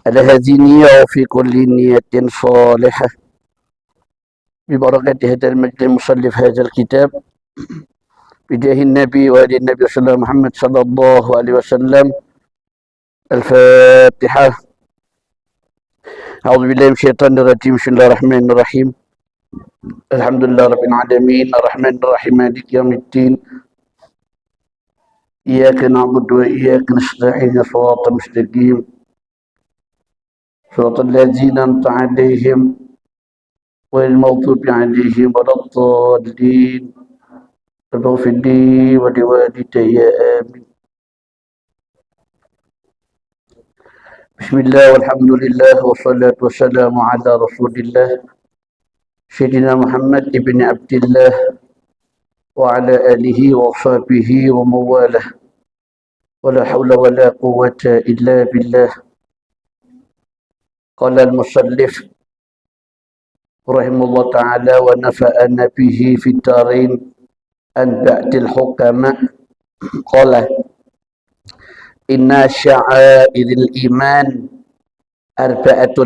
على هذه النية وفي كل نية صالحة ببركة هذا المجد المصلي في هذا الكتاب بجاه النبي وآل النبي صلى الله محمد صلى الله عليه وسلم. الفاتحة. أعوذ بالله من الشيطان الرجيم. بسم الله الرحمن الرحيم. الحمد لله رب العالمين الرحمن الرحيم مالك يوم الدين إياك نعبد وإياك نستعين صراط مستقيم صراط الذين أنعمت عليهم غير المغضوب عليهم ولا الضالين. اغفر لي ولوالدي آمين. بسم الله والحمد لله والصلاة والسلام على رسول الله سيدنا محمد ابن عبد الله وعلى آله وصحبه ومواله ولا حول ولا قوة إلا بالله. قال المصنف رحمه الله تعالى ونفعنا به في الدارين عن بعد الحكماء قال إن شعائر الإيمان أربعة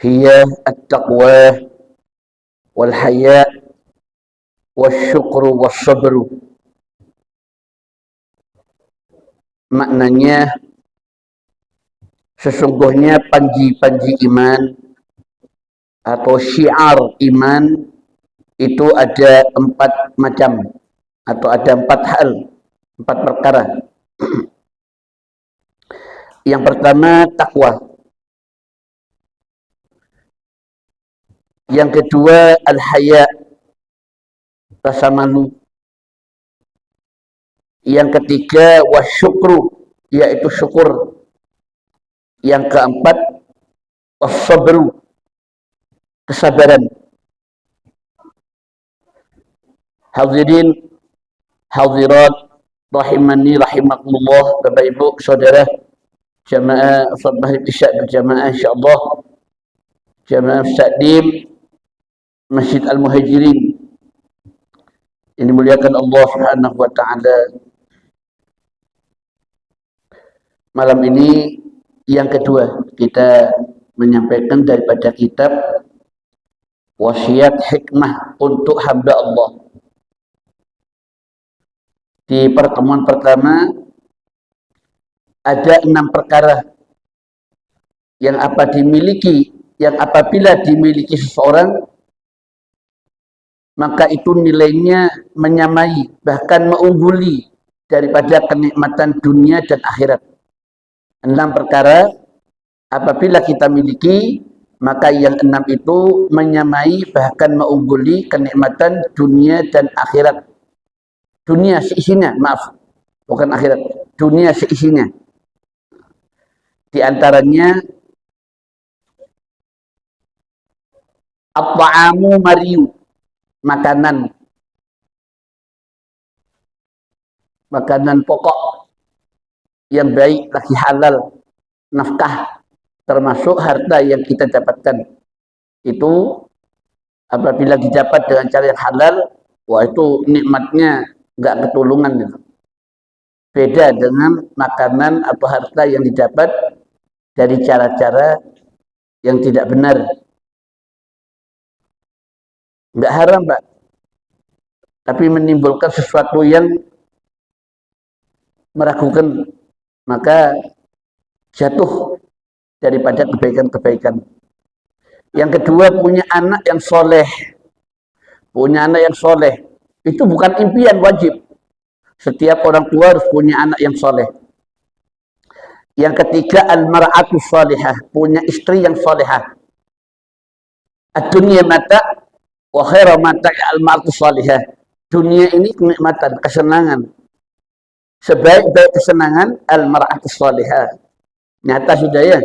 هي التقوى والحياء والsyukur wassabru. Maknanya sesungguhnya panji-panji iman atau syiar iman itu ada 4 macam atau ada 4 hal, 4 perkara. Yang pertama takwa, yang kedua al-haya, rasa malu, yang ketiga wasyukru, yaitu syukur, yang keempat wassabru, kesabaran. Hadirin hadirat rahimani rahimakumullah, Bapak Ibu saudara jamaah salat maghrib isya berjamaah insyaallah, jamaah Takdim Masjid Al-Muhajirin yang dimuliakan Allah Subhanahu wa taala. Malam ini yang kedua kita menyampaikan daripada kitab Wasiat Hikmah untuk Hamba Allah. Di pertemuan pertama ada 6 perkara yang apabila dimiliki seseorang maka itu nilainya menyamai bahkan mengungguli daripada kenikmatan dunia dan akhirat. 6 perkara apabila kita miliki maka yang 6 itu menyamai bahkan mengungguli kenikmatan dunia dan akhirat. Dunia seisinya, maaf, bukan akhirat, dunia seisinya. Di antaranya at-ta'amu mariyu, makanan pokok yang baik lagi halal, nafkah, termasuk harta yang kita dapatkan itu apabila didapat dengan cara yang halal, wah itu nikmatnya enggak ketulungan gitu. Beda dengan makanan atau harta yang didapat dari cara-cara yang tidak benar. Enggak haram, Pak, tapi menimbulkan sesuatu yang meragukan, maka jatuh daripada kebaikan-kebaikan. Yang kedua, punya anak yang soleh. Punya anak yang soleh itu bukan impian, wajib. Setiap orang tua harus punya anak yang soleh. Yang ketiga, al-mar'atu salihah, punya istri yang solehah. Ad-dunya mata wa khairu mata al-mar'atu salihah. Dunia ini kenikmatan, kesenangan. Sebaik-baik kesenangan al-mar'atu salihah. Nyata sudah ya.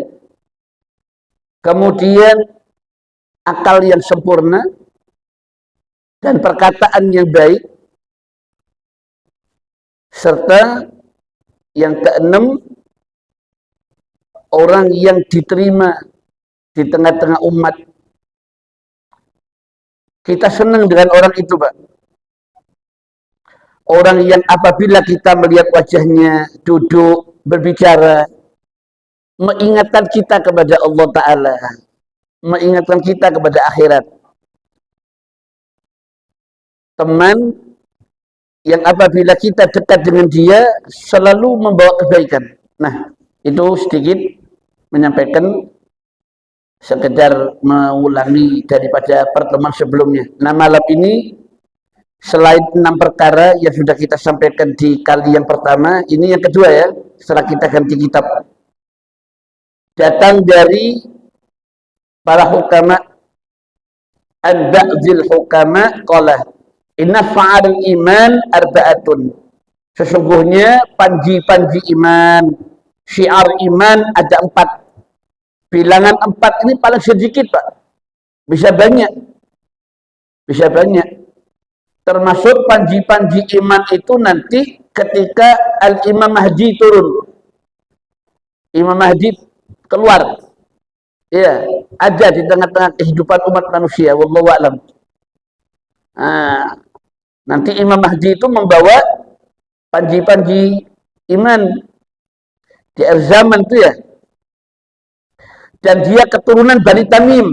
Kemudian akal yang sempurna dan perkataan yang baik, serta yang keenam orang yang diterima di tengah-tengah umat. Kita senang dengan orang itu, Pak. Orang yang apabila kita melihat wajahnya, duduk, berbicara, mengingatkan kita kepada Allah Ta'ala, mengingatkan kita kepada akhirat. Teman yang apabila kita dekat dengan dia selalu membawa kebaikan. Nah, itu sedikit menyampaikan, sekedar mengulangi daripada pertemuan sebelumnya. Nah, malam ini selain 6 perkara yang sudah kita sampaikan di kali yang pertama, ini yang kedua ya, setelah kita ganti kitab. Datang dari para hukama, an-ba'dil hukama qala inna fa'al iman arba'atun. Sesungguhnya panji-panji iman, syiar iman ada 4. Bilangan 4 ini paling sedikit, Pak. Bisa banyak. Bisa banyak. Termasuk panji-panji iman itu nanti ketika Al-Imam Mahdi turun. Imam Mahdi keluar. Ya, ada di tengah-tengah kehidupan umat manusia. Wallahu a'lam. Nah, nanti Imam Mahdi itu membawa panji-panji iman di akhir zaman itu ya. Dan dia keturunan Bani Tamim.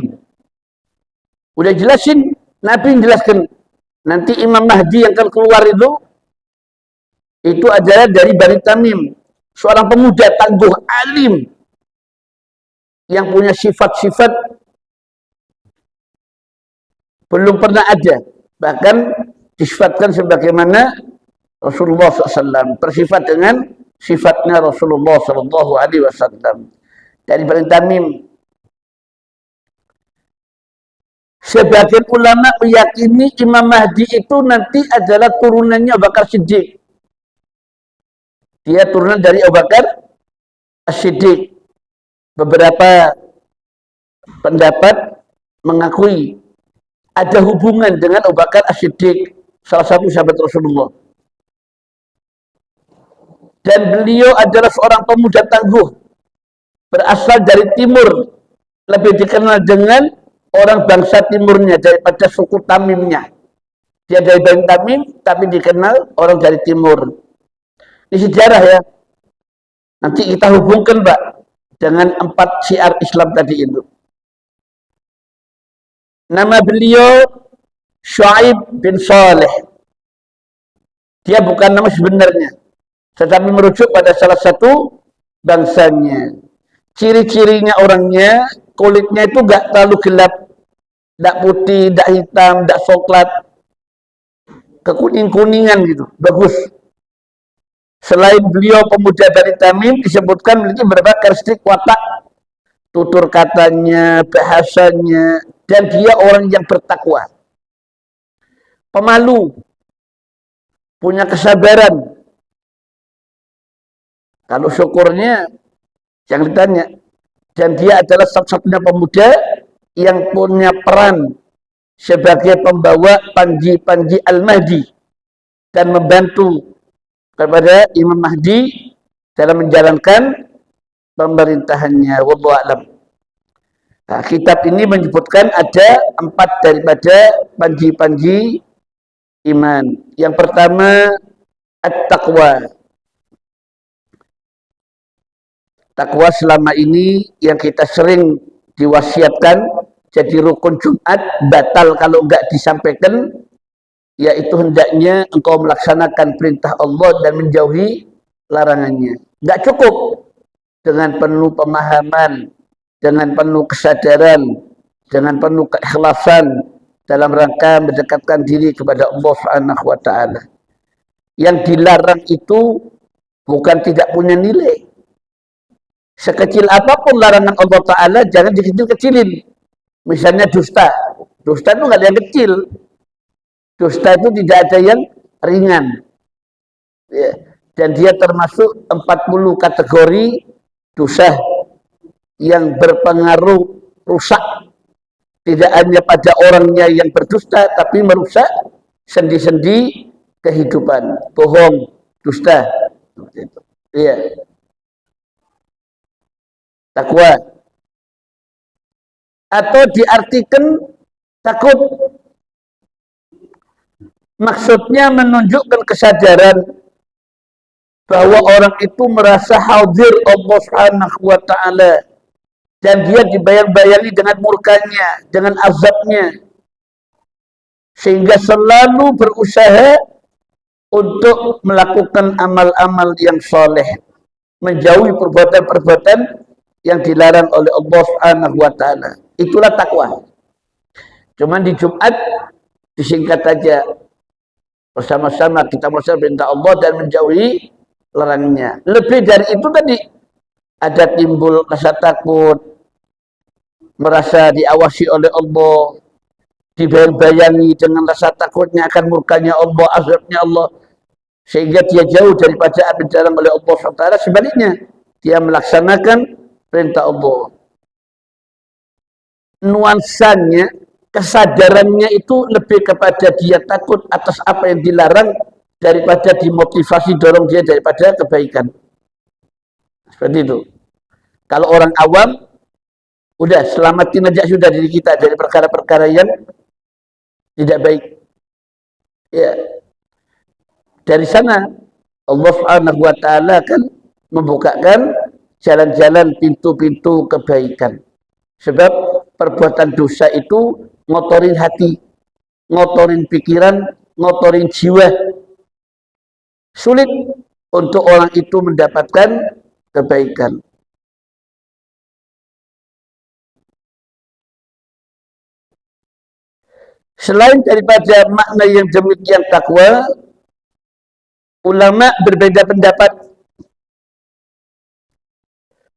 Udah jelasin, Nabi menjelaskan. Nanti Imam Mahdi yang akan keluar itu adalah dari Bani Tamim. Seorang pemuda tangguh, alim. Yang punya sifat-sifat belum pernah ada. Bahkan disifatkan sebagaimana Rasulullah SAW. Bersifat dengan sifatnya Rasulullah SAW. Dari Bani Tamim. Sebagian ulama meyakini Imam Mahdi itu nanti adalah turunannya Abu Bakar Siddiq. Dia turunan dari Abu Bakar As-Siddiq. Beberapa pendapat mengakui ada hubungan dengan Abu Bakar As-Siddiq, salah satu sahabat Rasulullah. Dan beliau adalah seorang pemuda tangguh, berasal dari timur, lebih dikenal dengan orang bangsa timurnya daripada suku Tamimnya. Dia dari Bani Tamim, tapi dikenal orang dari timur. Ini sejarah ya. Nanti kita hubungkan, Pak, dengan 4 syiar Islam tadi itu. Nama beliau Syuaib bin Saleh. Dia bukan nama sebenarnya, tetapi merujuk pada salah satu bangsanya. Ciri-cirinya orangnya, kulitnya itu gak terlalu gelap, gak putih, gak hitam, gak coklat, kekuning-kuningan gitu, bagus. Selain beliau pemuda dari Tamim, disebutkan memiliki beberapa karakteristik watak, tutur katanya, bahasanya, dan dia orang yang bertakwa, pemalu, punya kesabaran. Kalau syukurnya jangan ditanya. Dan dia adalah satu-satunya pemuda yang punya peran sebagai pembawa panji-panji Al-Mahdi dan membantu kepada Imam Mahdi dalam menjalankan pemerintahannya. Wallahu a'lam. Nah, kitab ini menyebutkan ada 4 daripada panji-panji iman. Yang pertama, at-taqwa. Takwa selama ini yang kita sering diwasiatkan jadi rukun Jumat, batal kalau enggak disampaikan, yaitu hendaknya engkau melaksanakan perintah Allah dan menjauhi larangannya. Enggak cukup dengan penuh pemahaman, dengan penuh kesadaran, dengan penuh keikhlasan dalam rangka mendekatkan diri kepada Allah Subhanahu wa taala. Yang dilarang itu bukan tidak punya nilai. Sekecil apapun larangan Allah Ta'ala, jangan dikecil-kecilin. Misalnya dusta. Dusta itu nggak ada yang kecil. Dusta itu tidak ada yang ringan. Ya. Dan dia termasuk 40 kategori dosa yang berpengaruh rusak. Tidak hanya pada orangnya yang berdusta, tapi merusak sendi-sendi kehidupan. Bohong, dusta. Iya. Takwa. Atau diartikan takut. Maksudnya menunjukkan kesadaran bahwa orang itu merasa hadir Allah Subhanahu wa taala dan dia dibayang-bayangi dengan murkanya, dengan azabnya, sehingga selalu berusaha untuk melakukan amal-amal yang soleh, menjauhi perbuatan-perbuatan yang dilarang oleh Allah Subhanahu wa taala. Itulah takwa. Cuman di Jumat disingkat saja, bersama-sama kita melaksanakan perintah Allah dan menjauhi larangnya. Lebih dari itu tadi ada timbul rasa takut, merasa diawasi oleh Allah, dibayang-bayangi dengan rasa takutnya akan murkanya Allah, azabnya Allah, sehingga dia jauh daripada apa yang dilarang oleh Allah SWT. Sebaliknya, dia melaksanakan perintah Allah. Nuansanya, kesadarannya itu lebih kepada dia takut atas apa yang dilarang daripada dimotivasi dorong dia daripada kebaikan. Seperti itu. Kalau orang awam, udah selamatin aja sudah diri kita dari perkara-perkara yang tidak baik. Ya. Dari sana Allah Subhanahu wa taala akan membukakan jalan-jalan pintu-pintu kebaikan. Sebab perbuatan dosa itu ngotorin hati, ngotorin pikiran, ngotorin jiwa. Sulit untuk orang itu mendapatkan kebaikan. Selain daripada makna yang demikian takwa, ulama berbeda pendapat.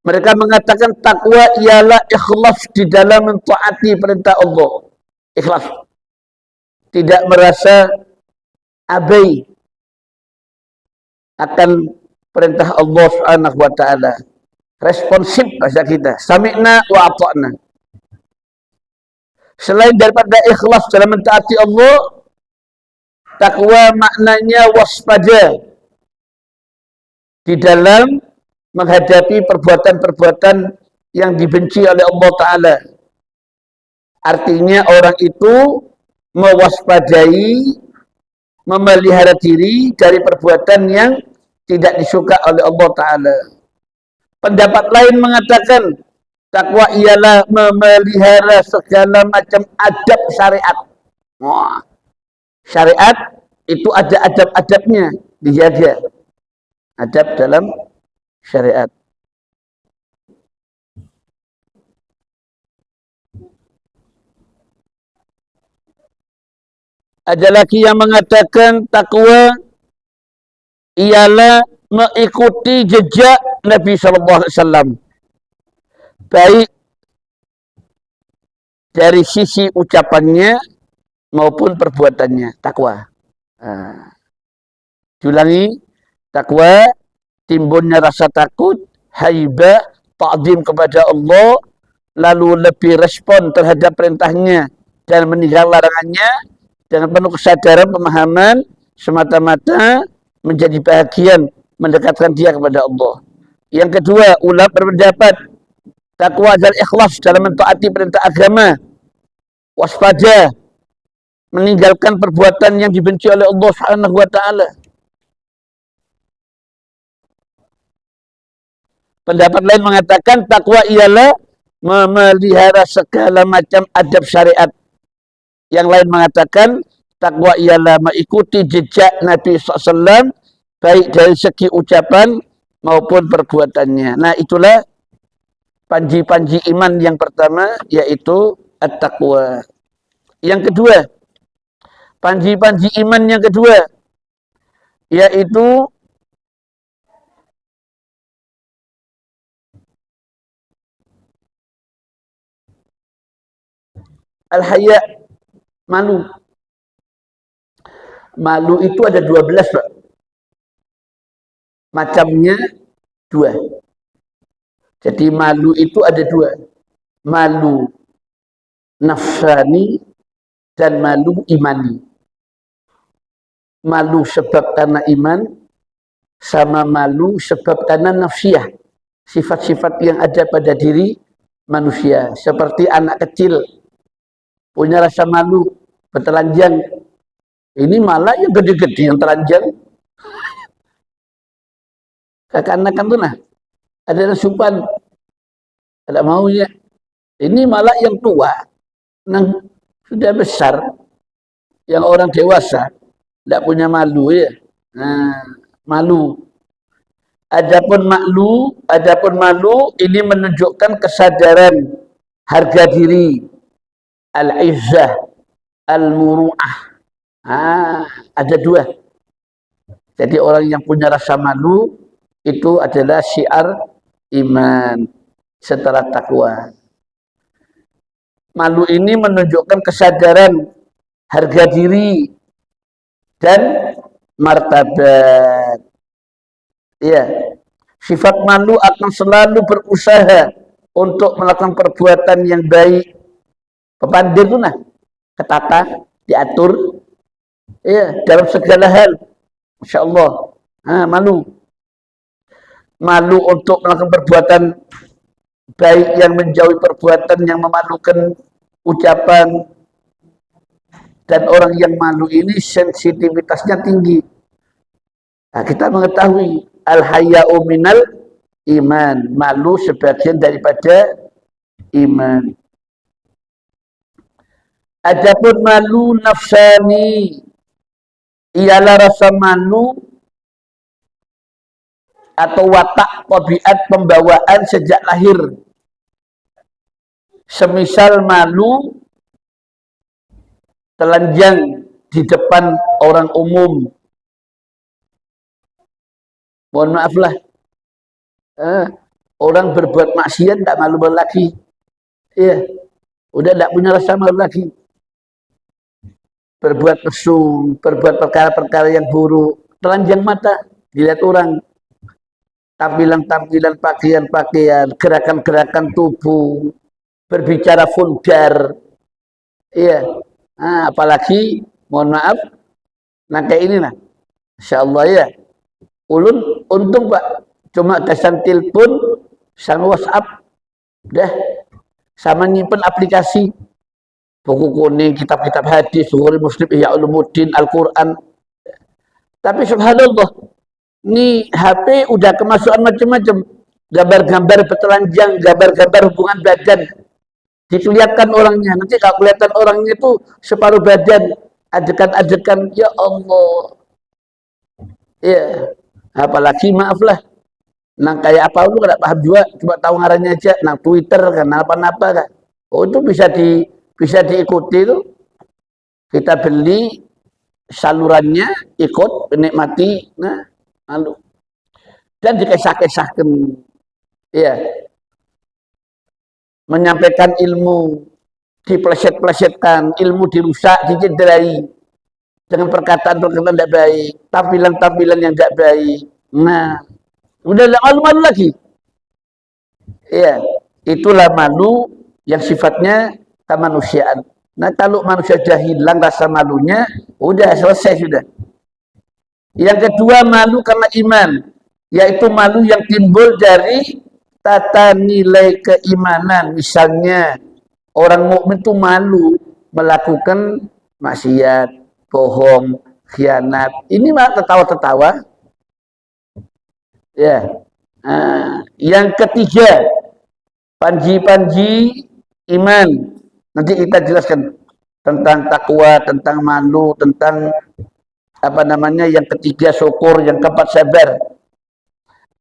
Mereka mengatakan takwa ialah ikhlas di dalam mentaati perintah Allah. Ikhlas. Tidak merasa abai akan perintah Allah Subhanahu wa taala. Responsif bahasa kita. Sami'na wa ata'na. Selain daripada ikhlas dalam mentaati Allah, takwa maknanya waspada di dalam menghadapi perbuatan-perbuatan yang dibenci oleh Allah Ta'ala. Artinya orang itu mewaspadai, memelihara diri dari perbuatan yang tidak disuka oleh Allah Ta'ala. Pendapat lain mengatakan takwa ialah memelihara segala macam adab syariat. Wah, syariat itu ada adab-adabnya, dijaga. Adab dalam syariat. Ada lagi yang mengatakan takwa ialah mengikuti jejak Nabi sallallahu alaihi wasallam, baik dari sisi ucapannya maupun perbuatannya. Takwa. Diulangi, takwa timbulnya rasa takut, haibah, ta'zim kepada Allah, lalu lebih respon terhadap perintahnya dan meninggal larangannya dengan penuh kesadaran, pemahaman, semata-mata menjadi bahagian mendekatkan dia kepada Allah. Yang kedua, ulama berpendapat takwa adalah ikhlas dalam mentaati perintah agama, waspada, meninggalkan perbuatan yang dibenci oleh Allah Subhanahu wa taala. Pendapat lain mengatakan takwa ialah memelihara segala macam adab syariat. Yang lain mengatakan takwa ialah mengikuti jejak Nabi SAW, baik dari segi ucapan maupun perbuatannya. Nah, itulah panji-panji iman yang pertama, yaitu at-taqwa. Yang kedua, panji-panji iman yang kedua, yaitu al-haya, malu. Malu itu ada 12, Pak. Macamnya 2. Jadi malu itu ada 2. Malu nafsani dan malu imani. Malu sebab karena iman, sama malu sebab karena nafsiyah. Sifat-sifat yang ada pada diri manusia. Seperti anak kecil punya rasa malu, bertelanjang. Ini malah yang gede-gede yang telanjang. Kekanak-kanakan tuh nah, ada supan, ada maunya. Ini malah yang tua, yang sudah besar, yang orang dewasa, tidak punya malu ya. Nah, malu. Adapun malu ini menunjukkan kesadaran harga diri, al-izzah, al-muru'ah. Ada dua. Jadi orang yang punya rasa malu itu adalah syiar iman setelah takwa. Malu ini menunjukkan kesadaran harga diri dan martabat. Ya, sifat malu akan selalu berusaha untuk melakukan perbuatan yang baik. Pepandir itu nah, ketata, diatur, ya, dalam segala hal. Masya Allah, malu. Malu untuk melakukan perbuatan baik yang menjauhi perbuatan yang memalukan ucapan. Dan orang yang malu ini sensitivitasnya tinggi. Nah, kita mengetahui al-haya'u minal iman. Malu sebagian daripada iman. Adapun malu nafsani ialah rasa malu atau watak tabiat pembawaan sejak lahir. Semisal malu telanjang di depan orang umum. Mohon maaf lah. Orang berbuat maksiat tidak malu lagi. Iya. Udah tidak punya rasa malu lagi. Berbuat mesum, berbuat perkara-perkara yang buruk, telanjang mata, dilihat orang. Tampilan-tampilan, pakaian-pakaian, gerakan-gerakan tubuh, berbicara vulgar. Iya. Apalagi, mohon maaf, nah kayak ini nah. Insya Allah ya. Ulun untung Pak, cuma kesan telepon sama WhatsApp, dah, sama nyimpen aplikasi. Buku kuning, kitab-kitab hadis, Bukhari Muslim, Ihya Ulumuddin, Al-Quran. Tapi subhanallah, ini HP udah kemasukan macam-macam. Gambar-gambar bertelanjang, gambar-gambar hubungan badan. Dilihatkan orangnya. Nanti kalau kelihatan orangnya itu separuh badan, adegan-adegan, ya Allah. Ya, apalagi maaf lah. Nah kayak apa lu nggak paham juga, coba tahu ngarannya aja. Nah Twitter kan, apa-apa kan. Oh itu bisa diikuti tuh. Kita beli salurannya, ikut menikmati, nah lalu dan dikesah-kesahkan, ya, menyampaikan ilmu, dipleset-plesetkan, ilmu dirusak, dicederai dengan perkataan-perkataan tidak baik, tampilan-tampilan yang tidak baik. Nah, udah malu-malu lagi. Ya, itulah malu yang sifatnya kemanusiaan. Nah, kalau manusia sudah hilang rasa malunya, udah selesai sudah. Yang kedua, malu karena iman, yaitu malu yang timbul dari tata nilai keimanan. Misalnya, orang mukmin itu malu melakukan maksiat, bohong, khianat. Ini mah tertawa-tertawa. Ya. Yang ketiga, panji-panji iman. Nanti kita jelaskan tentang takwa, tentang malu, tentang apa namanya, yang ketiga syukur, yang keempat sabar.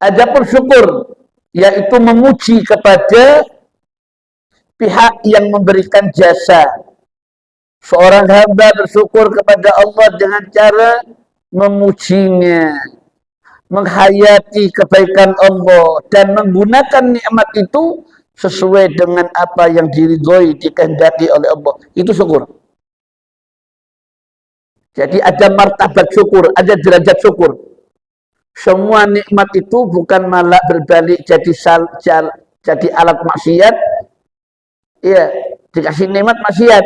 Adapun syukur, yaitu memuji kepada pihak yang memberikan jasa. Seorang hamba bersyukur kepada Allah dengan cara memujinya, menghayati kebaikan Allah, dan menggunakan nikmat itu sesuai dengan apa yang diridhoi, dikehendaki oleh Allah. Itu syukur. Jadi ada martabat syukur, ada derajat syukur. Semua nikmat itu bukan malah berbalik jadi alat maksiat. Iya, dikasih nikmat maksiat.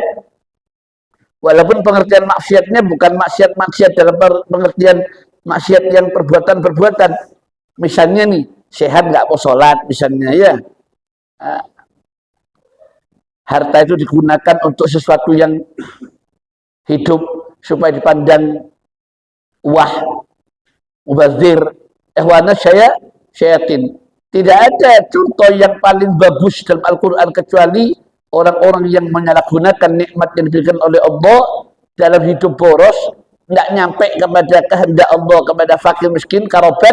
Walaupun pengertian maksiatnya bukan maksiat dalam pengertian maksiat yang perbuatan-perbuatan. Misalnya nih, sehat nggak mau sholat misalnya ya. Harta itu digunakan untuk sesuatu yang hidup supaya dipandang wah, mubazir. Ehwana saya syaitan. Tidak ada contoh yang paling bagus dalam Al-Quran kecuali orang-orang yang menyalahgunakan nikmat yang diberikan oleh Allah dalam hidup boros, tidak nyampe kepada kehendak Allah, kepada fakir miskin, karobat,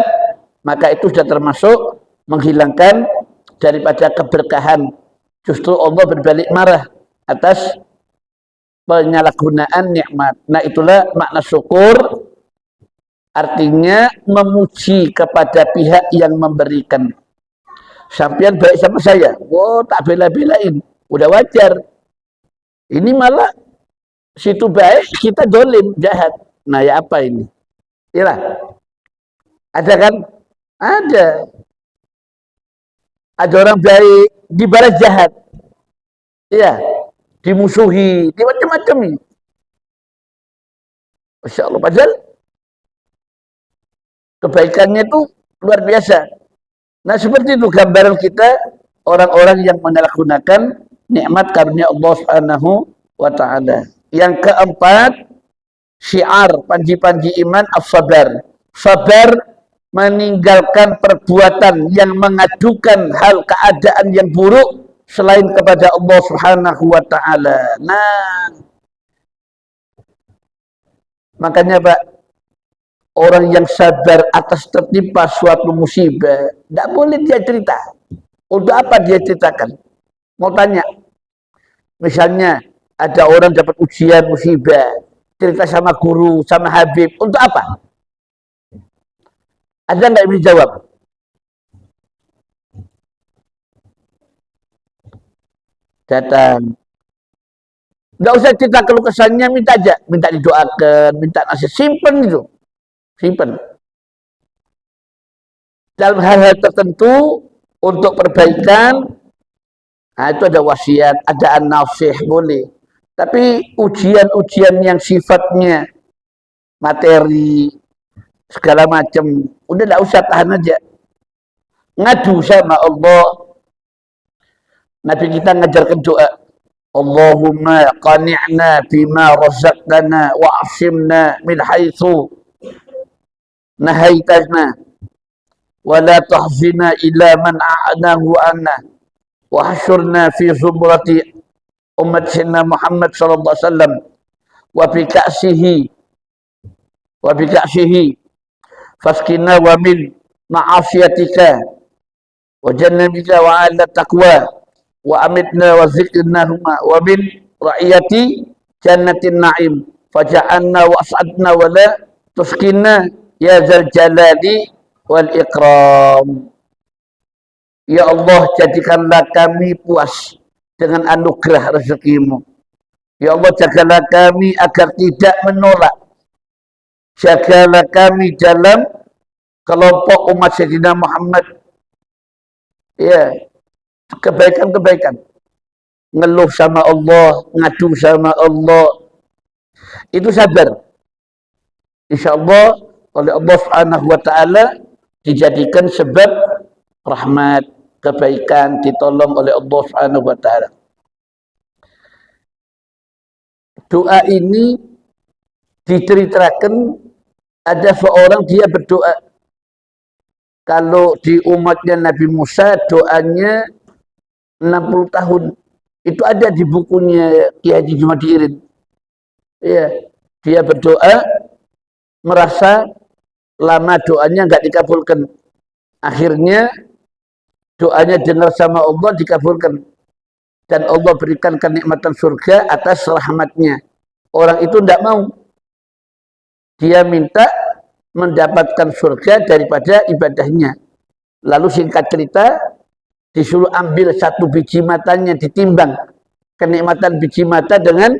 maka itu sudah termasuk menghilangkan daripada keberkahan. Justru Allah berbalik marah atas penyalahgunaan nikmat. Nah, itulah makna syukur, artinya memuji kepada pihak yang memberikan. Sampian baik sama saya, wow, tak bela-belain, udah wajar. Ini malah situ baik, kita dolim, jahat. Nah, ya apa ini? Iya, ada kan? Ada orang baik dibalas jahat, iya, dimusuhi, di macam-macam ini. Masya Allah, padahal kebaikannya itu luar biasa. Nah, seperti itu gambaran kita orang-orang yang menyalahgunakan nikmat karunia Allah Subhanahu wa taala. Yang keempat, syiar panji-panji iman as-sabar. Sabar meninggalkan perbuatan yang mengadukan hal keadaan yang buruk selain kepada Allah Subhanahu wa taala. Nah, makanya Pak, orang yang sabar atas tertimpa suatu musibah, tidak boleh dia cerita. Untuk apa dia ceritakan? Mau tanya, misalnya ada orang dapat ujian musibah, cerita sama guru, sama Habib, untuk apa? Ada nggak bisa jawab? Datang. Nggak usah cerita keluh kesahnya, minta aja, minta didoakan, minta nasihat, simpen itu. Simpan. Dalam hal-hal tertentu untuk perbaikan, nah itu ada wasiat, ada an-nasih, boleh. Tapi ujian-ujian yang sifatnya materi, segala macam, udah tidak usah, tahan aja. Ngadu sama Allah. Nabi kita ngajarkan doa. Allahumma qani'na bima razaqtana wa asimna min haitsu nahaitana wa la tahzina ila man a'nahu anna wa hasyurna fi zumrati umat sayyidina Muhammad sallallahu alaihi wasallam wa bi ka'sihi faskina wa min ma'asiyatika wa jannabika wa ala taqwa wa amitna wa zikrna wa min ra'iyati jannatin na'im faja'anna wa as'adna wa la tuskina ya zal jalali wal ikram. Ya Allah, jadikanlah kami puas dengan anugerah rezekimu. Ya Allah, jagalah kami agar tidak menolak. Jagalah kami dalam kelompok umat Sayyidina Muhammad. Ya, kebaikan-kebaikan. Ngeluh sama Allah, ngadu sama Allah. Itu sabar. Insyaallah oleh Allah Subhanahu wa taala dijadikan sebab rahmat, kebaikan, ditolong oleh Allah Subhanahu wa taala. Doa ini diceritakan ada seorang dia berdoa. Kalau di umatnya Nabi Musa doanya 60 tahun. Itu ada di bukunya Kiai Haji Jumadi Irin. Ya, dia berdoa merasa lama doanya nggak dikabulkan. Akhirnya doanya dengar sama Allah, dikabulkan. Dan Allah berikan kenikmatan surga atas rahmatnya. Orang itu tidak mau. Dia minta mendapatkan surga daripada ibadahnya. Lalu singkat cerita, disuruh ambil satu biji matanya, ditimbang kenikmatan biji mata dengan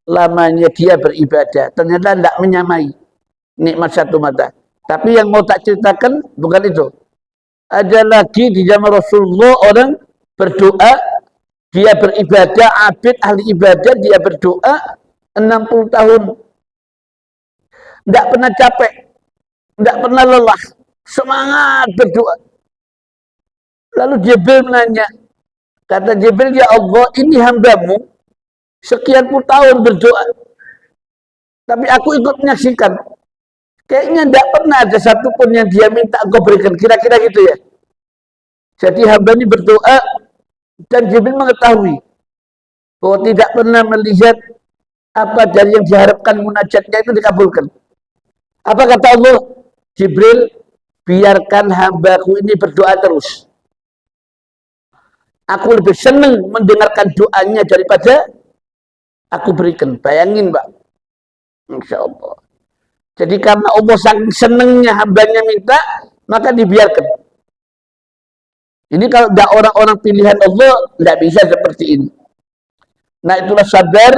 lamanya dia beribadah. Ternyata tidak menyamai nikmat satu mata. Tapi yang mau tak ceritakan bukan itu. Ada lagi di zaman Rasulullah orang berdoa, dia beribadah, abid, ahli ibadah, dia berdoa 60 tahun. Tidak pernah capek, tidak pernah lelah, semangat berdoa. Lalu Jibril menanya, kata Jibril, ya Allah, ini hambamu sekian puluh tahun berdoa, tapi aku ikut menyaksikan. Kayaknya tidak pernah ada satupun yang dia minta engkau berikan. Kira-kira gitu ya. Jadi hamba ini berdoa dan Jibril mengetahui bahwa tidak pernah melihat apa dari yang diharapkan munajatnya itu dikabulkan. Apa kata Allah? Jibril, biarkan hambaku ini berdoa terus. Aku lebih senang mendengarkan doanya daripada aku berikan. Bayangin, Pak. Insya Allah. Jadi karena Allah saking senangnya hambanya minta, maka dibiarkan. Ini kalau tidak orang-orang pilihan Allah, tidak bisa seperti ini. Nah, itulah sabar,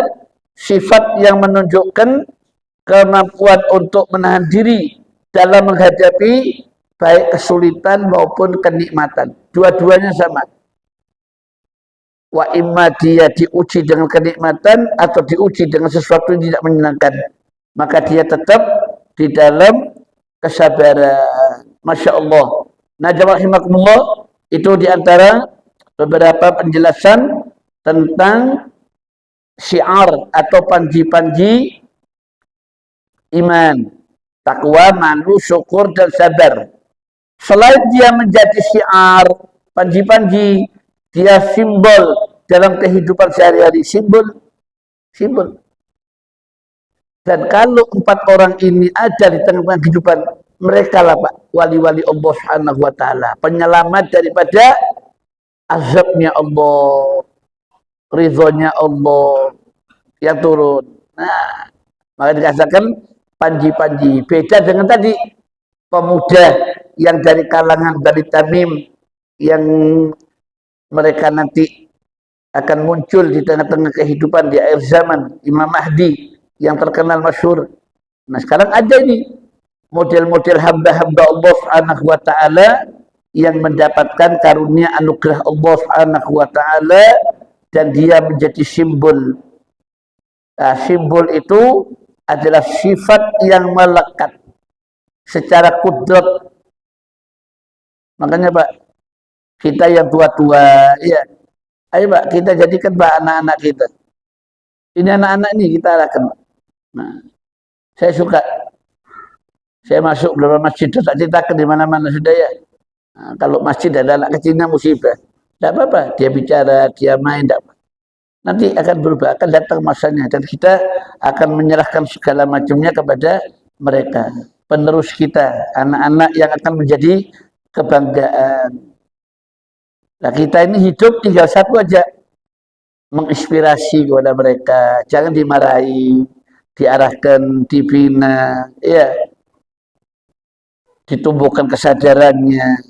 sifat yang menunjukkan kemampuan untuk menahan diri dalam menghadapi baik kesulitan maupun kenikmatan. Dua-duanya sama. Wa imma dia diuji dengan kenikmatan atau diuji dengan sesuatu yang tidak menyenangkan, maka dia tetap di dalam kesabaran. Masya Allah. Nah, jamaah rahimakumullah, itu diantara beberapa penjelasan tentang syiar atau panji-panji iman, takwa, malu, syukur, dan sabar. Selain dia menjadi syiar, panji-panji, dia simbol dalam kehidupan sehari-hari, simbol. Dan kalau 4 orang ini ada di tengah-tengah kehidupan, mereka lah Pak, wali-wali Allah Subhanahu wa Ta'ala, penyelamat daripada azabnya Allah, ridhonya Allah yang turun. Nah, maka dikatakan panji-panji. Beda dengan tadi pemuda yang dari kalangan Bani Tamim yang mereka nanti akan muncul di tengah-tengah kehidupan di akhir zaman, Imam Mahdi yang terkenal masyhur. Nah, sekarang ada ini model-model hamba-hamba Allah Subhanahu wa Ta'ala yang mendapatkan karunia anugerah Allah Subhanahu wa Ta'ala dan dia menjadi simbol. Nah, simbol itu adalah sifat yang melekat secara kudrat. Makanya Pak, kita yang tua-tua, ya, ayo Pak, kita jadikan Pak anak-anak kita. Ini anak-anak ini kita arahkan. Nah, saya suka. Saya masuk beberapa masjid, tak ceritakan di mana-mana sudah ya. Nah, kalau masjid ada anak kecilnya musibah, tidak apa-apa. Dia bicara, dia main, tidak apa. Nanti akan berubah, akan datang masanya dan kita akan menyerahkan segala macamnya kepada mereka, penerus kita, anak-anak yang akan menjadi kebanggaan. Nah, kita ini hidup tinggal satu aja, menginspirasi kepada mereka, jangan dimarahi, diarahkan, dibina, ya, ditumbuhkan kesadarannya,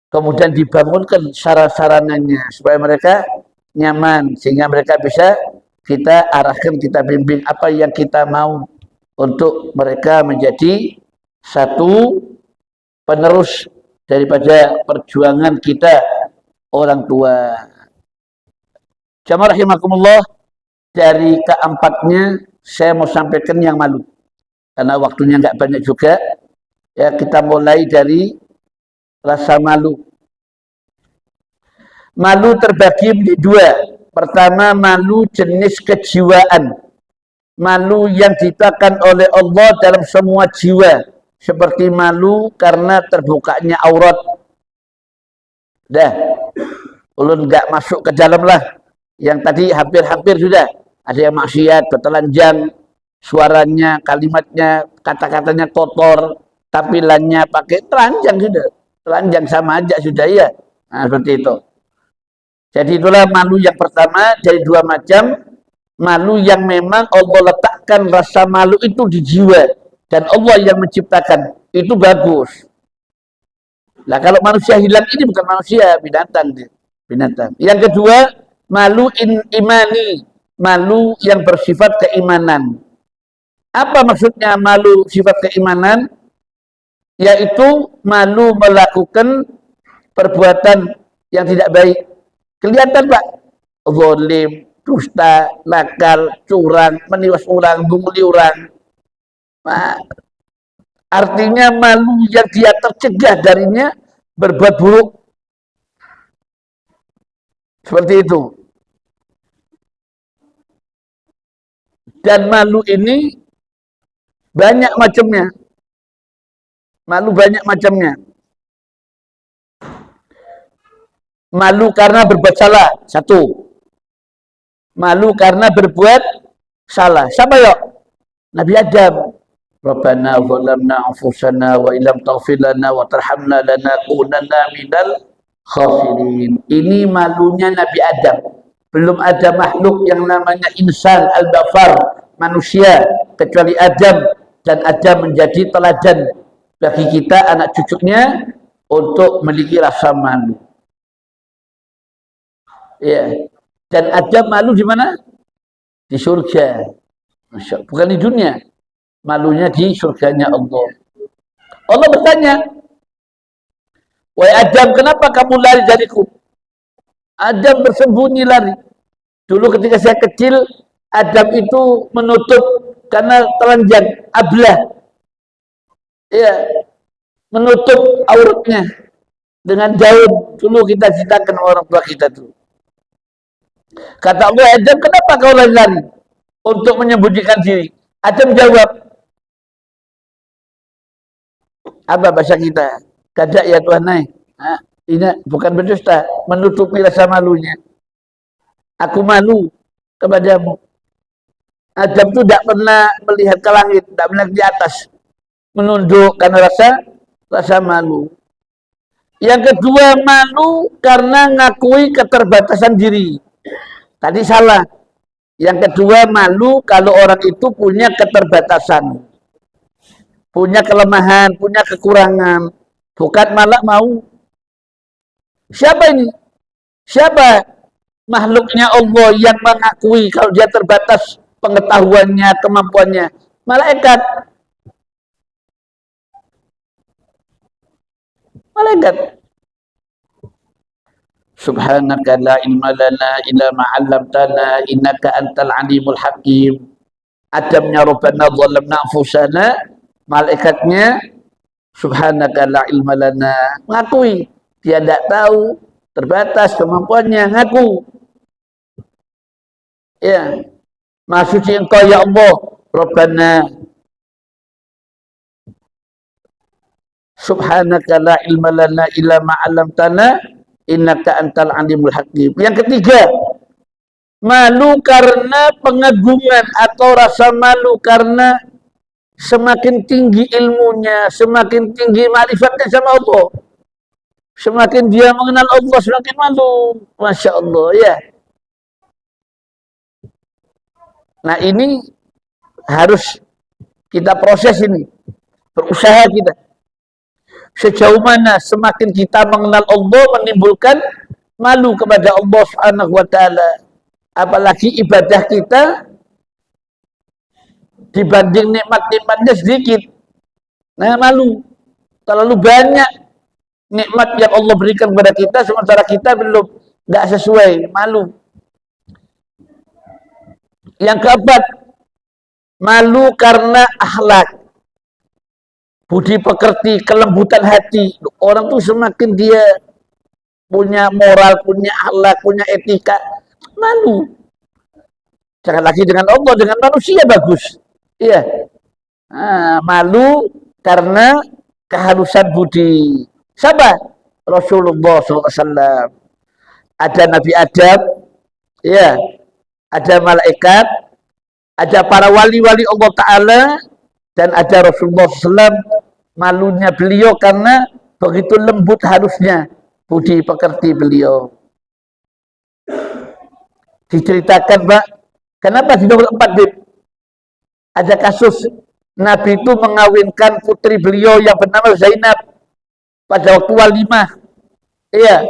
kemudian dibangunkan sarana-sarananya supaya mereka nyaman, sehingga mereka bisa kita arahkan, kita bimbing apa yang kita mau untuk mereka menjadi satu penerus daripada perjuangan kita orang tua. Jamaah rahimakumullah, dari keempatnya saya mau sampaikan yang malu karena waktunya nggak banyak juga. Ya, kita mulai dari rasa malu. Malu terbagi menjadi 2. Pertama, malu jenis kejiwaan. Malu yang diciptakan oleh Allah dalam semua jiwa. Seperti malu karena terbukanya aurat. Dah, ulun nggak masuk ke dalam lah. Yang tadi hampir-hampir sudah. Ada yang maksiat, bertelanjang, suaranya, kalimatnya, kata-katanya kotor, tampilannya pakai telanjang sudah. Telanjang sama aja sudah ya. Nah, seperti itu. Jadi itulah malu yang pertama dari 2 macam. Malu yang memang Allah letakkan rasa malu itu di jiwa dan Allah yang menciptakan, itu bagus. Nah, kalau manusia hilang ini bukan manusia, binatang. Binatang. Yang kedua, malu imani, malu yang bersifat keimanan. Apa maksudnya malu sifat keimanan? Yaitu malu melakukan perbuatan yang tidak baik. Kelihatan Pak, zalim, dusta, nakal, curang, meniwas orang, bunguli orang. Nah, artinya malu yang dia tercegah darinya berbuat buruk. Seperti itu. Dan malu ini banyak macamnya. Malu banyak macamnya. Malu karena berbuat salah. Satu. Malu karena berbuat salah. Siapa yuk? Nabi Adam. Rabbana zalamna anfusana wa illam taghfir lana wa tarhamna lanakunanna minal khasirin. Ini malunya Nabi Adam. Belum ada makhluk yang namanya insan al-bafar, manusia, kecuali Adam, dan Adam menjadi teladan bagi kita anak cucunya untuk memiliki rasa malu. Ya. Dan Adam malu di mana? Di surga. Masya Allah. Bukan di dunia. Malunya di surganya Allah. Allah bertanya, wahai Adam, kenapa kamu lari dariku? Adam bersembunyi lari. Dulu ketika saya kecil, Adam itu menutup karena telanjang, ablah. Ya, menutup auratnya dengan daun. Dulu kita ceritakan orang tua kita tuh. Kata Allah, Adam, kenapa kau lari-lari untuk menyembunyikan diri? Adam jawab, apa bahasa kita? Kadak ya Tuhan naik. Ini bukan berdusta, menutupi rasa malunya. Aku malu kepadamu. Adam itu tidak pernah melihat ke langit, tidak pernah di atas, menunduk karena rasa malu. Yang kedua, malu karena ngakui keterbatasan diri. Tadi salah. Yang kedua, malu kalau orang itu punya keterbatasan, punya kelemahan, punya kekurangan. Bukan malah mau. Siapa ini? Siapa makhluknya Allah yang mengakui kalau dia terbatas pengetahuannya, kemampuannya? Malaikat. Malaikat. Subhanaka la ilma lana illa ma 'allamtana innaka antal alimul hakim. Adamnya Rabbana zalamna anfusana, malaikatnya subhanaka la ilma lana, mengakui dia tidak tahu, terbatas kemampuannya, ngaku. Ya, Maha suci Engkau ya Allah, Rabbana subhanaka la ilma lana illa ma 'allamtana innaka antal alimul hakim. Yang ketiga, malu karena pengagungan atau rasa malu karena semakin tinggi ilmunya, semakin tinggi ma'rifatnya sama Allah, semakin dia mengenal Allah, semakin malu. Masya Allah, ya. Nah ini harus kita proses ini, berusaha kita. Sejauh mana semakin kita mengenal Allah menimbulkan malu kepada Allah Subhanahu wa taala. Apalagi ibadah kita dibanding nikmat-nikmatnya sedikit. Nah, malu. Terlalu banyak nikmat yang Allah berikan kepada kita sementara kita belum enggak sesuai, malu. Yang keempat, malu karena akhlak. Budi pekerti, kelembutan hati. Orang tuh semakin dia punya moral, punya akhlak, punya etika, malu. Jangan lagi dengan Allah, dengan manusia bagus. Iya. Malu karena kehalusan budi. Siapa? Rasulullah SAW. Ada Nabi Adam, ya, ada malaikat, ada para wali-wali Allah Ta'ala, dan ada Rasulullah SAW. Malunya beliau karena begitu lembut halusnya budi pekerti beliau. Diceritakan, Pak, kenapa di nomor 4, Bib? Ada kasus Nabi itu mengawinkan putri beliau yang bernama Zainab pada waktu walimah. Iya.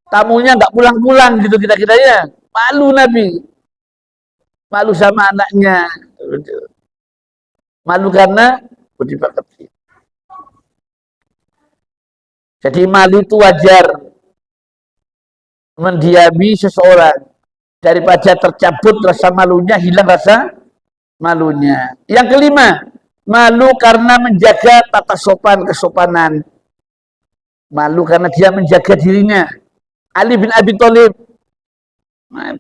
Tamunya nggak pulang-pulang gitu kita-kitanya. Malu Nabi. Malu sama anaknya. Malu karena budi pekerti. Jadi malu itu wajar. Mendiami seseorang daripada tercabut rasa malunya, hilang rasa malunya. Yang kelima, malu karena menjaga tata sopan, kesopanan. Malu karena dia menjaga dirinya. Ali bin Abi Thalib,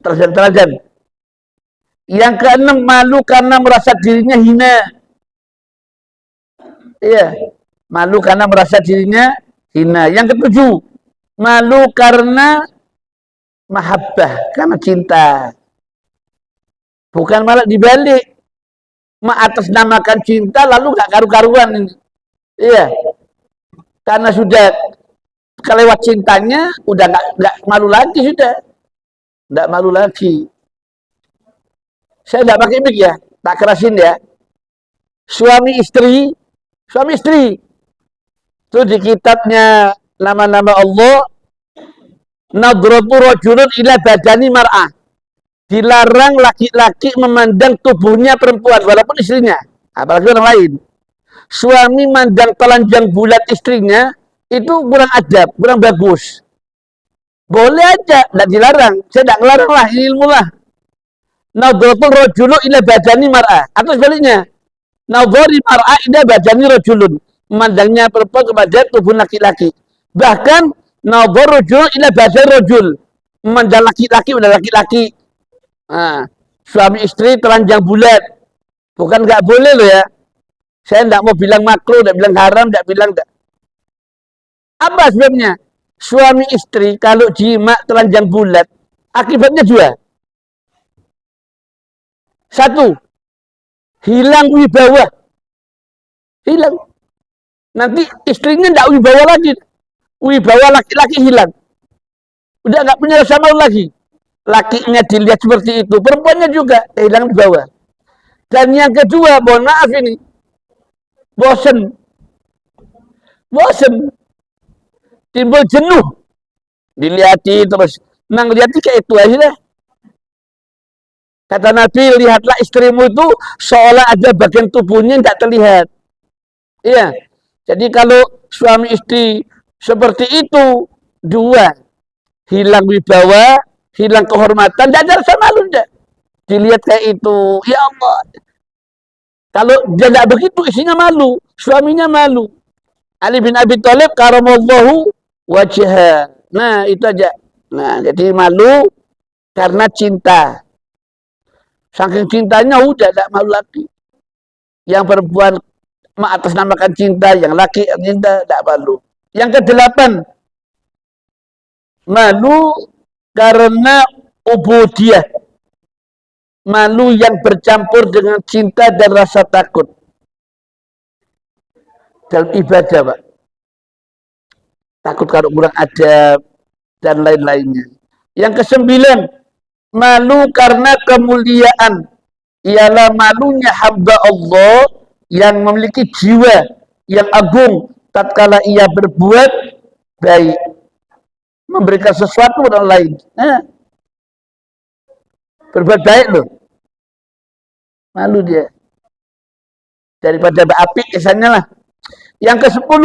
teladan. Yang keenam, malu karena merasa dirinya hina. Iya, malu karena merasa dirinya hina. Yang ketujuh, malu karena mahabbah, karena cinta. Bukan malah dibalik, mengatasnamakan cinta lalu gak karu-karuan ini. Iya, karena sudah kelewat cintanya, udah nggak malu lagi, sudah nggak malu lagi. Saya nggak pakai mic ya, tak kerasin ya. Suami istri itu di kitabnya nama-nama Allah, nadratu rajulun ila badani mar'ah, dilarang laki-laki memandang tubuhnya perempuan walaupun istrinya, apalagi orang lain. Suami mandang telanjang bulat istrinya itu kurang adab, kurang bagus. Boleh aja, tidak dilarang. Saya tidak ngelarang lah, ini ilmu lah. Nadratul rajulu ila badani mar'ah, atau sebaliknya, nadhari mar'ah ila badani rajulun, memandangnya perempuan kepada tubuh laki-laki. Bahkan nadhar rajul ila badani rajul, memandang laki-laki pada laki-laki. Nah, suami istri telanjang bulat, bukan nggak boleh loh ya. Saya tidak mau bilang makruh, tidak bilang haram, tidak bilang tidak. Apa sebabnya? Suami istri kalau jima telanjang bulat, akibatnya dua. Satu, hilang wibawa. Hilang. Nanti istrinya tidak wibawa lagi. Wibawa laki-laki hilang. Udah nggak punya rasa malu lagi. Lakinya dilihat seperti itu, perempuannya juga hilang wibawa. Dan yang kedua, mohon maaf ini, bosen, timbul jenuh, dilihati terus, nang lihati kayak itu aja deh. Kata Nabi, lihatlah istrimu itu seolah ada bagian tubuhnya tidak terlihat. Iya. Jadi kalau suami istri seperti itu, dua, hilang wibawa, hilang kehormatan, tidak ada rasa malu, tidak. Dilihat kayak itu, ya Allah. Kalau dia tidak begitu, istrinya malu, suaminya malu. Ali bin Abi Thalib karamallahu wajhah. Nah, itu aja. Nah, jadi malu karena cinta. Saking cintanya udah tidak malu lagi. Yang perempuan mengatasnamakan cinta, yang laki cinta tidak malu. Yang kedelapan, malu karena ubudiyah. Malu yang bercampur dengan cinta dan rasa takut dalam ibadah, Pak. Takut kalau kurang adab dan lain-lainnya. Yang kesembilan, malu karena kemuliaan. Ialah malunya hamba Allah yang memiliki jiwa yang agung tatkala ia berbuat baik, memberikan sesuatu kepada orang lain. Nah, berbuat baik loh, malu dia. Daripada api kesannya lah. Yang ke-10,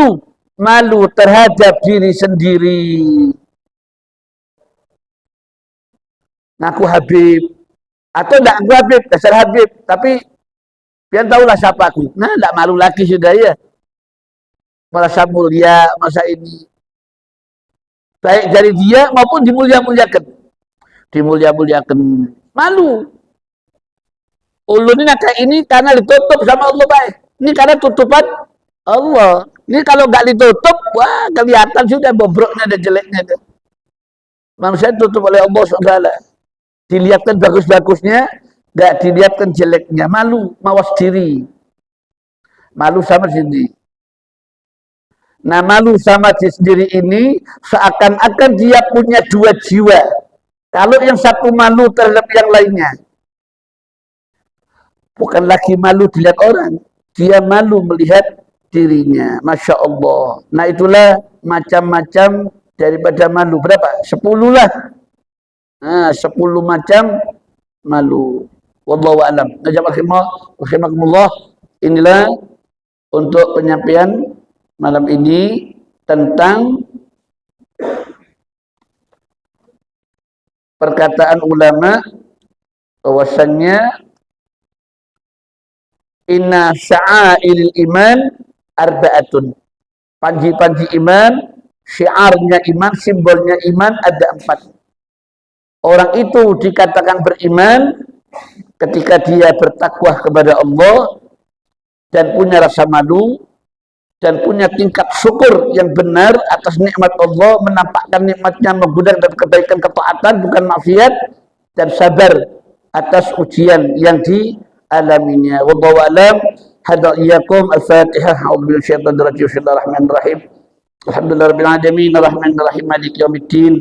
malu terhadap diri sendiri. Ngaku Habib atau tidak ngaku Habib, dasar Habib, tapi biar tahulah siapa aku. Nah, tidak malu lagi sudah ya. Merasa mulia, masa ini baik dari dia maupun dimulia-muliakan. Dimulia-muliakan. Malu. Ulun ini kayak ini karena ditutup sama Allah baik. Ini karena tutupan Allah. Ini kalau nggak ditutup, wah kelihatan sudah bobroknya dan jeleknya. Manusia tutup oleh Allah SWT. Dilihatkan bagus-bagusnya, nggak dilihatkan jeleknya. Malu, mawas diri. Malu sama sendiri. Nah, malu sama diri sendiri ini seakan-akan dia punya dua jiwa. Kalau yang satu malu terhadap yang lainnya, bukan lagi malu dilihat orang, dia malu melihat dirinya. Masya Allah. Nah, itulah macam-macam daripada malu. Berapa? 10 lah. Nah, 10 macam malu. Wallahu a'lam. Rahimakumullah. Inilah untuk penyampaian malam ini tentang perkataan ulama bahwasannya inna sya'airil iman arba'atun. Panji-panji iman, syiarnya iman, simbolnya iman ada 4. Orang itu dikatakan beriman ketika dia bertakwa kepada Allah dan punya rasa malu dan punya tingkat syukur yang benar atas nikmat Allah, menampakkan nikmatnya menggunakan dan kebaikan ketaatan bukan maksiat, dan sabar atas ujian yang dialaminya. Wallahu a'lam. Hadza iyyakum al-Fatihah. A'udzu billahi minasyaitonir rajim. Bismillahirrahmanirrahim. Alhamdulillahirabbil alamin arrahmanir rahim maliki yaumiddin.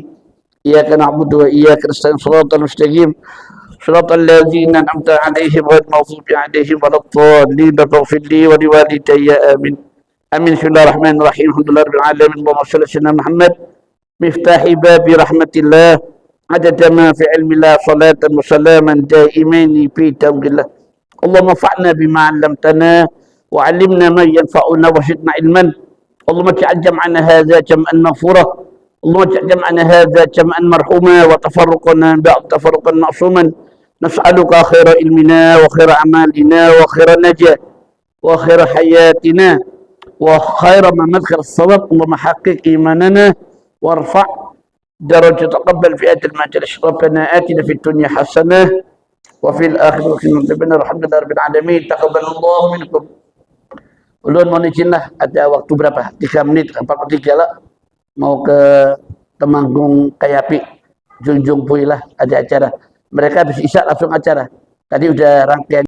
Iyyaka na'budu wa iyyaka nasta'in. Shiratal mustaqim. Shiratal ladzina an'amta 'alaihim ghairil maghdubi 'alaihim waladdallin. Ighfir li wa liwalidayya amin. Amin. Bismillahirrahmanirrahim. Alhamdulillahirabbil alamin. Allahumma shalli ala sayyidina Muhammad miftahi babi rahmatillah adada ma fi ilmillah salatan wa salaman daimaini fi tawbillah. Allahumma fa'na bima 'allamtana wa 'allimna ma yanfa'una wa zidna ilman. Allahumma ij'al jam'ana hadza jam'an maghfura. Allahumma ij'al jam'ana hadza jam'an marhuma wa tafarruqana ba'd tafarruqan ma'suman. Nas'aluka khaira ilmina wa khaira amalina wa khaira najah wa khaira hayatina wa khaira ma madkhal as-sawab. Allahumma haqqiq imanana warfa' درجة تقبل في آية المجلس. ربنا آتنا في الدنيا حسنة وفي الآخرة حسنة وقنا الحمد لله رب العالمين. تقبل الله منكم. Ulun mohon izin lah, ada waktu berapa? 3 menit, 4:03 lah. Mau ke Temanggung Kayapi, Junjung Pui lah, ada acara. Mereka habis isya langsung acara. Tadi udah rangkaian.